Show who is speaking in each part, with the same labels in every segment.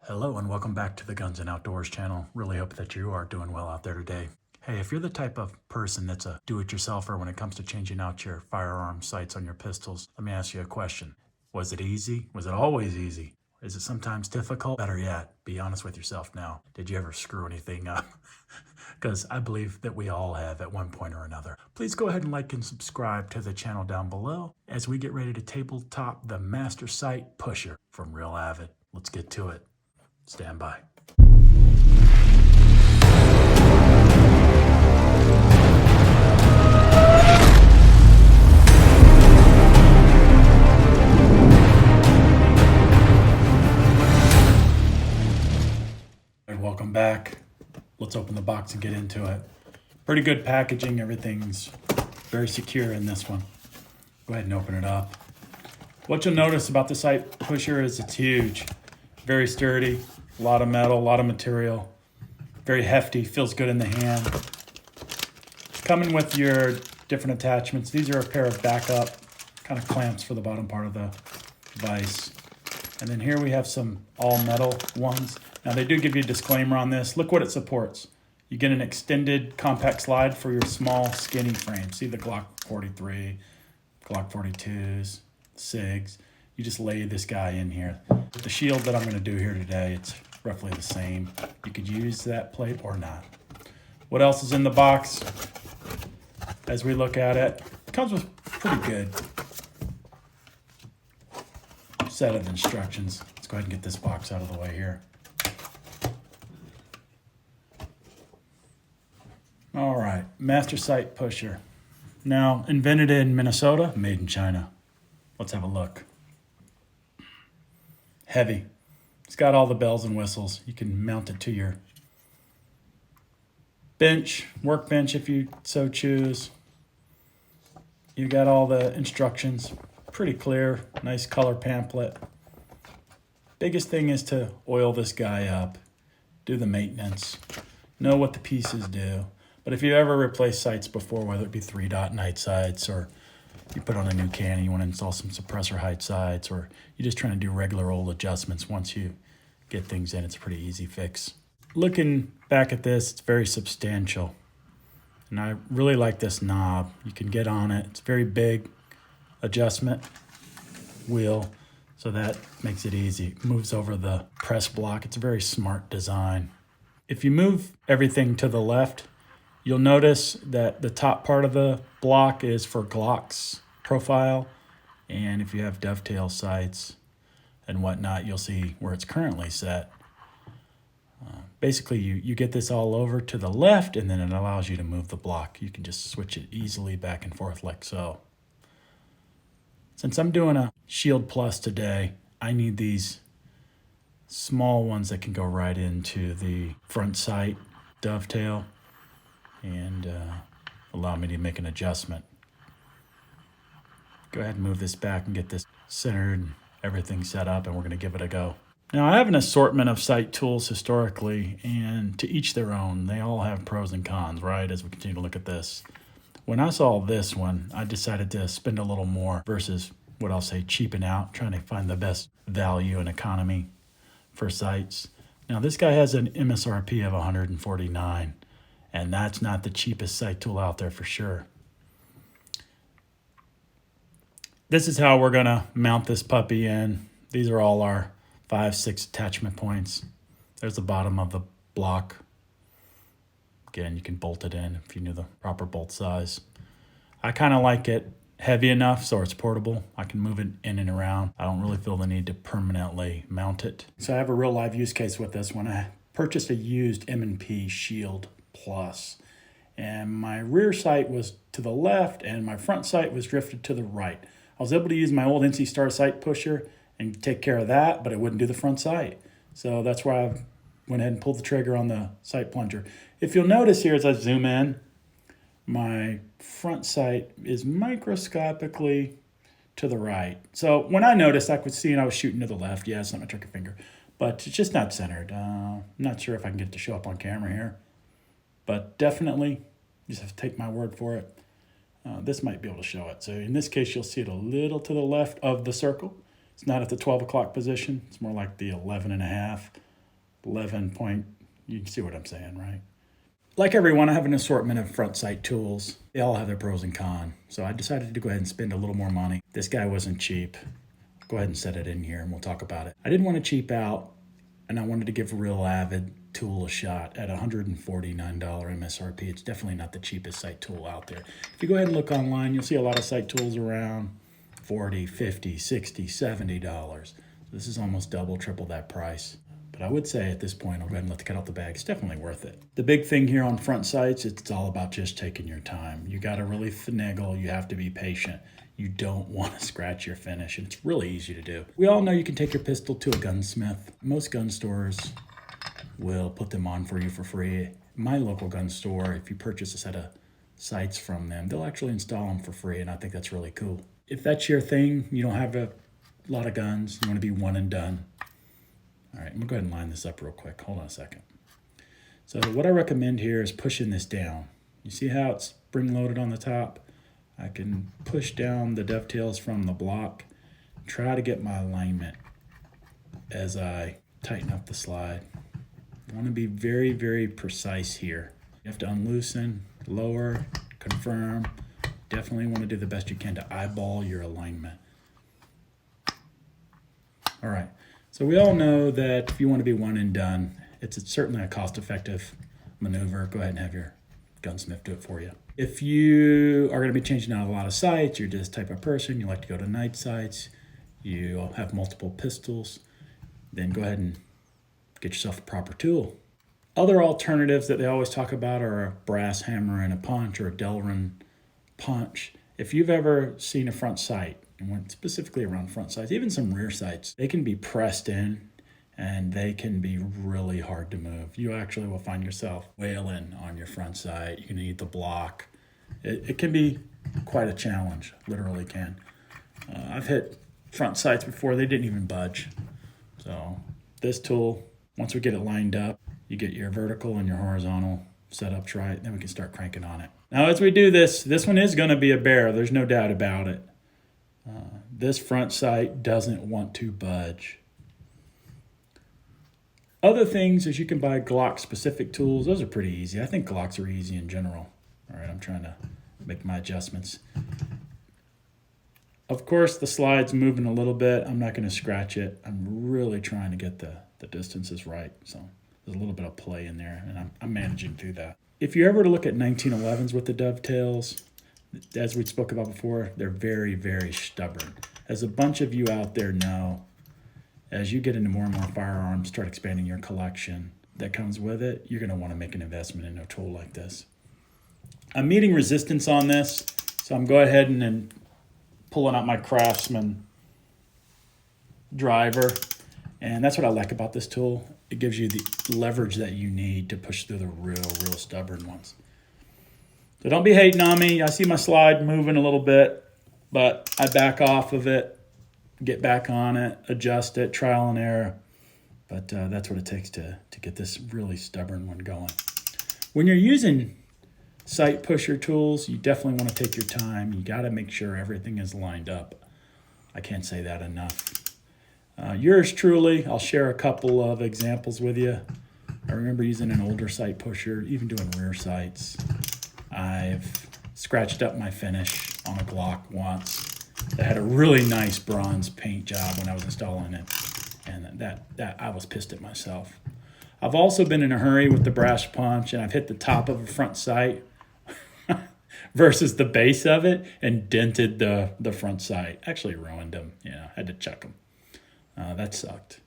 Speaker 1: Hello and welcome back to the Guns and Outdoors channel. Really hope that you are doing well out there today. Hey, if you're the type of person that's a do-it-yourselfer when it comes to changing out your firearm sights on your pistols, let me ask you a question. Was it easy? Was it always easy? Is it sometimes difficult? Better yet, be honest with yourself now. Did you ever screw anything up? Because I believe that we all have at one point or another. Please go ahead and like and subscribe to the channel down below as we get ready to tabletop the Master Sight Pusher from Real Avid. Let's get to it. Stand by. Welcome back. Let's open the box and get into it. Pretty good packaging. Everything's very secure in this one. Go ahead and open it up. What you'll notice about the Sight Pusher is it's huge. Very sturdy, a lot of metal, a lot of material. Very hefty, feels good in the hand. Coming with your different attachments. These are a pair of backup kind of clamps for the bottom part of the vise. And then here we have some all metal ones. Now they do give you a disclaimer on this. Look what it supports. You get an extended compact slide for your small skinny frame. See the Glock 43, Glock 42s, SIGs. You just lay this guy in here. The shield that I'm going to do here today, it's roughly the same. You could use that plate or not. What else is in the box? As we look at it, it comes with pretty good set of instructions. Let's go ahead and get this box out of the way here. All right, Master Sight Pusher. Now, invented in Minnesota, made in China. Let's have a look. Heavy. It's got all the bells and whistles. You can mount it to your bench, workbench if you so choose. You got all the instructions. Pretty clear, nice color pamphlet. Biggest thing is to oil this guy up, do the maintenance, know what the pieces do. But if you ever replaced sights before, whether it be 3-dot night sights or you put on a new can and you want to install some suppressor height sights, or you're just trying to do regular old adjustments, once you get things in, it's a pretty easy fix. Looking back at this, it's very substantial. And I really like this knob. You can get on it. It's very big adjustment wheel, so that makes it easy. It moves over the press block. It's a very smart design. If you move everything to the left, you'll notice that the top part of the block is for Glock's profile. And if you have dovetail sights and whatnot, you'll see where it's currently set. Basically, you get this all over to the left, and then it allows you to move the block. You can just switch it easily back and forth like so. Since I'm doing a Shield Plus today, I need these small ones that can go right into the front sight dovetail and allow me to make an adjustment. Go ahead and move this back and get this centered and everything set up, and we're going to give it a go. Now, I have an assortment of sight tools historically, and to each their own. They all have pros and cons, right, as we continue to look at this. When I saw this one, I decided to spend a little more versus what I'll say cheaping out, trying to find the best value and economy for sights. Now, this guy has an MSRP of $149, and that's not the cheapest sight tool out there for sure. This is how we're going to mount this puppy in. These are all our 5-6 attachment points. There's the bottom of the block. Again, you can bolt it in if you knew the proper bolt size. I kind of like it heavy enough so it's portable. I can move it in and around. I don't really feel the need to permanently mount it. So I have a real live use case with this one. I purchased a used M&P Shield Plus, and my rear sight was to the left and my front sight was drifted to the right. I was able to use my old NC Star Sight Pusher and take care of that, but it wouldn't do the front sight. So that's why I went ahead and pulled the trigger on the sight plunger. If you'll notice here as I zoom in, my front sight is microscopically to the right. So when I noticed, I could see and I was shooting to the left. Yeah, it's not my trigger finger, but it's just not centered. I'm not sure if I can get it to show up on camera here, but definitely you just have to take my word for it. This might be able to show it. So in this case, you'll see it a little to the left of the circle. It's not at the 12 o'clock position. It's more like the 11 and a half. 11 point, you can see what I'm saying, right? Like everyone, I have an assortment of front sight tools. They all have their pros and cons. So I decided to go ahead and spend a little more money. This guy wasn't cheap. Go ahead and set it in here and we'll talk about it. I didn't want to cheap out, and I wanted to give a real Avid tool a shot at $149 MSRP. It's definitely not the cheapest sight tool out there. If you go ahead and look online, you'll see a lot of sight tools around $40, $50, $60, $70. This is almost double, triple that price. But I would say at this point, I'll go ahead and let the cat out the bag. It's definitely worth it. The big thing here on front sights, it's all about just taking your time. You got to really finagle. You have to be patient. You don't want to scratch your finish. And it's really easy to do. We all know you can take your pistol to a gunsmith. Most gun stores will put them on for you for free. My local gun store, if you purchase a set of sights from them, they'll actually install them for free. And I think that's really cool. If that's your thing, you don't have a lot of guns, you want to be one and done. All right, I'm gonna go ahead and line this up real quick. Hold on a second. So what I recommend here is pushing this down. You see how it's spring-loaded on the top? I can push down the dovetails from the block, try to get my alignment as I tighten up the slide. I want to be very, very precise here. You have to unloosen, lower, confirm. Definitely want to do the best you can to eyeball your alignment. All right. So we all know that if you want to be one and done, it's certainly a cost-effective maneuver. Go ahead and have your gunsmith do it for you. If you are going to be changing out a lot of sights, you're this type of person, you like to go to night sights, you have multiple pistols, then go ahead and get yourself a proper tool. Other alternatives that they always talk about are a brass hammer and a punch or a Delrin punch. If you've ever seen a front sight, and went specifically around front sights, even some rear sights, they can be pressed in and they can be really hard to move. You actually will find yourself wailing on your front sight. You can need the block. It can be quite a challenge, literally can. I've hit front sights before, they didn't even budge. So this tool, once we get it lined up, you get your vertical and your horizontal setups right, then we can start cranking on it. Now as we do this one is gonna be a bear, there's no doubt about it. This front sight doesn't want to budge. Other things is you can buy Glock specific tools. Those are pretty easy. I think Glocks are easy in general. All right, I'm trying to make my adjustments. Of course, the slide's moving a little bit. I'm not going to scratch it. I'm really trying to get the distances right. So there's a little bit of play in there, and I'm managing through that. If you ever look at 1911s with the dovetails, as we spoke about before, they're very, very stubborn. As a bunch of you out there know, as you get into more and more firearms, start expanding your collection that comes with it, you're going to want to make an investment in a tool like this. I'm meeting resistance on this, so I'm going ahead and pulling out my Craftsman driver. And that's what I like about this tool. It gives you the leverage that you need to push through the real stubborn ones. So don't be hating on me. I see my slide moving a little bit, but I back off of it, get back on it, adjust it, trial and error. But that's what it takes to get this really stubborn one going. When you're using sight pusher tools, you definitely want to take your time. You got to make sure everything is lined up. I can't say that enough. Yours truly, I'll share a couple of examples with you. I remember using an older sight pusher, even doing rear sights. I've scratched up my finish on a Glock once. That had a really nice bronze paint job when I was installing it. And that I was pissed at myself. I've also been in a hurry with the brass punch, and I've hit the top of a front sight versus the base of it and dented the front sight. Actually ruined them. Yeah, had to check them. That sucked.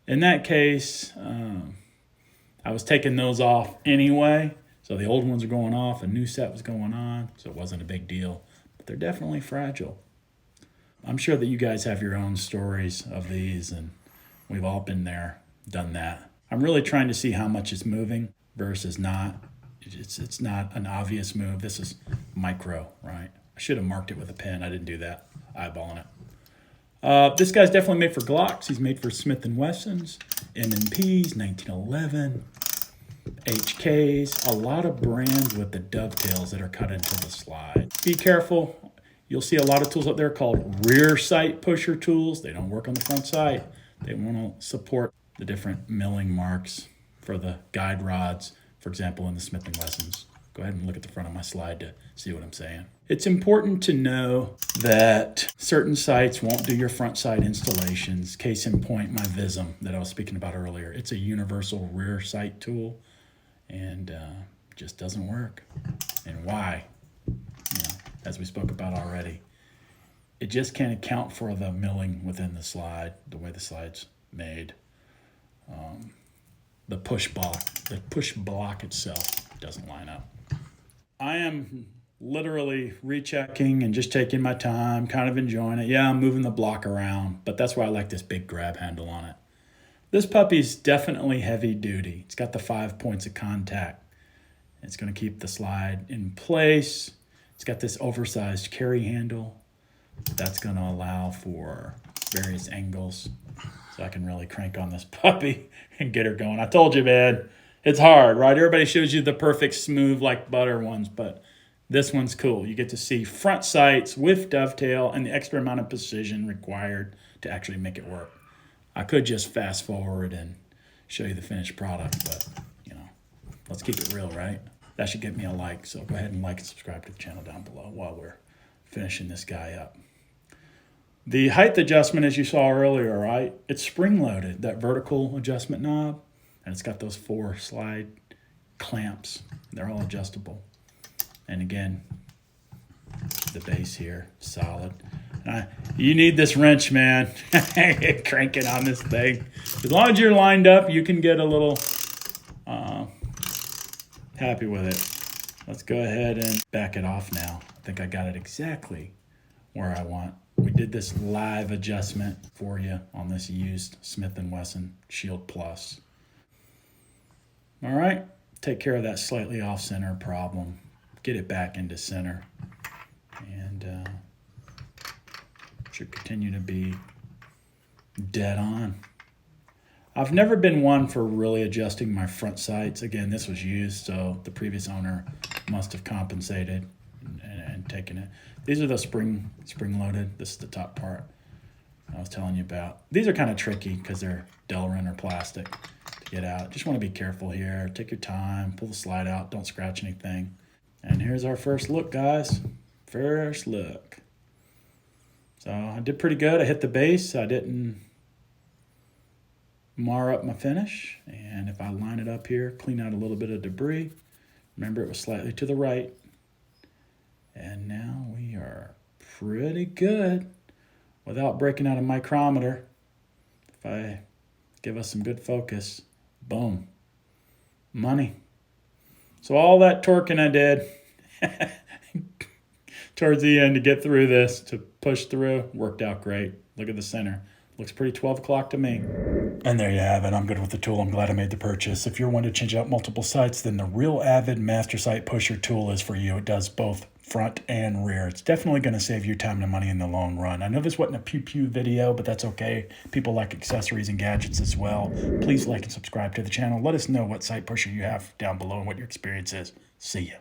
Speaker 1: In that case, I was taking those off anyway. So the old ones are going off, a new set was going on, so it wasn't a big deal. But they're definitely fragile. I'm sure that you guys have your own stories of these, and we've all been there, done that. I'm really trying to see how much is moving versus not. It's not an obvious move. This is micro, right? I should have marked it with a pen. I didn't do that. Eyeballing it. This guy's definitely made for Glocks. He's made for Smith & Wessons, M&Ps, 1911, HKs, a lot of brands with the dovetails that are cut into the slide. Be careful. You'll see a lot of tools out there called rear sight pusher tools. They don't work on the front sight. They want to support the different milling marks for the guide rods, for example, in the Smith & Wessons. Go ahead and look at the front of my slide to see what I'm saying. It's important to know that certain sites won't do your front sight installations. Case in point, my Vism that I was speaking about earlier. It's a universal rear sight tool, and just doesn't work. And why? As we spoke about already, it just can't account for the milling within the slide, the way the slide's made. The push block itself doesn't line up. I am literally rechecking and just taking my time, kind of enjoying it. Yeah, I'm moving the block around, but that's why I like this big grab handle on it. This puppy's definitely heavy duty. It's got the 5 points of contact. It's going to keep the slide in place. It's got this oversized carry handle. That's going to allow for various angles, so I can really crank on this puppy and get her going. I told you, man, it's hard, right? Everybody shows you the perfect smooth like butter ones, but this one's cool. You get to see front sights with dovetail and the extra amount of precision required to actually make it work. I could just fast forward and show you the finished product, but let's keep it real, right? That should get me a like, so go ahead and like and subscribe to the channel down below while we're finishing this guy up. The height adjustment, as you saw earlier, right? It's spring-loaded, that vertical adjustment knob, and it's got those 4 slide clamps. They're all adjustable. And again, the base here, solid. And you need this wrench, man. Cranking on this thing. As long as you're lined up, you can get a little happy with it. Let's go ahead and back it off now. I think I got it exactly where I want. We did this live adjustment for you on this used Smith & Wesson Shield Plus. All right, take care of that slightly off-center problem. Get it back into center. And should continue to be dead on. I've never been one for really adjusting my front sights. Again, this was used, so the previous owner must have compensated and taken it. These are the spring-loaded. This is the top part I was telling you about. These are kind of tricky because they're Delrin or plastic to get out. Just want to be careful here. Take your time. Pull the slide out. Don't scratch anything. And here's our first look, guys. First look. So I did pretty good. I hit the base. I didn't mar up my finish. And if I line it up here, clean out a little bit of debris. Remember, it was slightly to the right. And now we are pretty good without breaking out a micrometer. If I give us some good focus, boom, money. So all that torquing I did towards the end to get through this, to push through, worked out great. Look at the center. Looks pretty 12 o'clock to me. And there you have it. I'm good with the tool. I'm glad I made the purchase. If you're one to change out multiple sights, then the real Avid Master Sight Pusher tool is for you. It does both front and rear. It's definitely going to save you time and money in the long run. I know this wasn't a pew-pew video, but that's okay. People like accessories and gadgets as well. Please like and subscribe to the channel. Let us know what sight pusher you have down below and what your experience is. See ya.